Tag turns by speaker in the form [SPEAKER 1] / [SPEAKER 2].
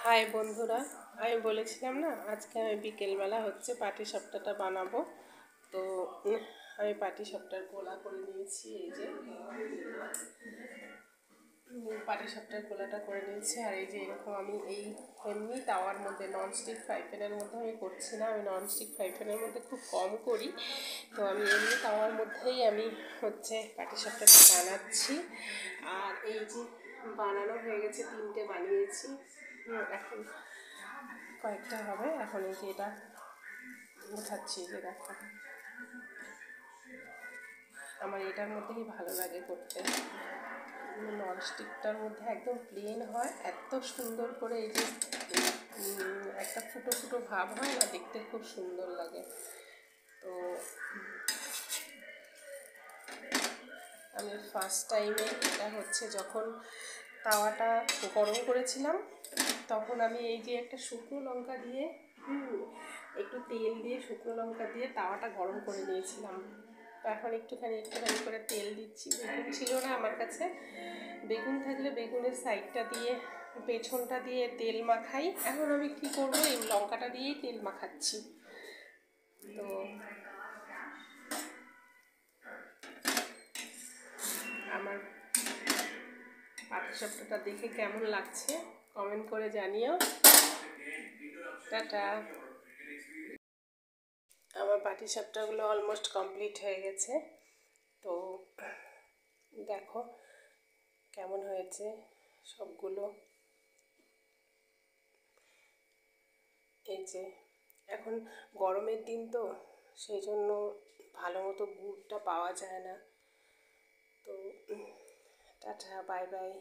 [SPEAKER 1] High বন্ধুরা, আমি বলেছিলাম না আজকে আমি বিকেলবেলা হচ্ছে পাটিসাপটাটা বানাবো। তো আমি পাটিসাপটার গোলা করে নিয়েছি। এই যে পাটিসাপটার গোলাটা করে নিয়েছি। আর এই যে এরকম আমি এমনি তাওয়ার মধ্যে, ননস্টিক ফ্রাই প্যানের মধ্যে আমি করছি না, আমি ননস্টিক ফ্রাই প্যানের মধ্যে খুব কম করি। তো আমি এমনি তাওয়ার মধ্যেই আমি হচ্ছে পাটিসাপটাটা বানাচ্ছি। আর এই যে বানানো হয়ে গেছে, 3টে বানিয়েছি। এখন কয়েকটা হবে। এখন এই যে এটা উঠাচ্ছি। যে দেখো, আমার এটার মধ্যেই ভালো লাগে করতে। ননস্টিকটার মধ্যে একদম প্লেন হয়, এত সুন্দর করে এই যে একটা ফুটো ফুটো ভাব হয় না, দেখতে খুব সুন্দর লাগে। তো আমি ফার্স্ট টাইমে এটা হচ্ছে যখন তাওয়াটা গরম করেছিলাম, তখন আমি এই যে একটা শুকনো লঙ্কা দিয়ে একটু তেল দিয়ে, শুকনো লঙ্কা দিয়ে তাওয়াটা গরম করে নিয়েছিলাম। তো এখন একটুখানি করে তেল দিচ্ছি। বেগুন ছিল না আমার কাছে, বেগুন থাকলে বেগুনের সাইডটা দিয়ে, পেছনটা দিয়ে তেল মাখাই। এখন আমি কি করব, এই লঙ্কাটা দিয়েই তেল মাখাচ্ছি। তো আমার পাটিসাপটাটা দেখে কেমন লাগছে কমেন্ট করে জানিও। টাটা। আমার পাটিসাপটাগুলো অলমোস্ট কমপ্লিট হয়ে গেছে। তো দেখো কেমন হয়েছে সবগুলো। এই যে এখন গরমের দিন, তো সেই জন্য ভালো মতো গুড়টা পাওয়া যায় না। তো টাটা, বাই বাই।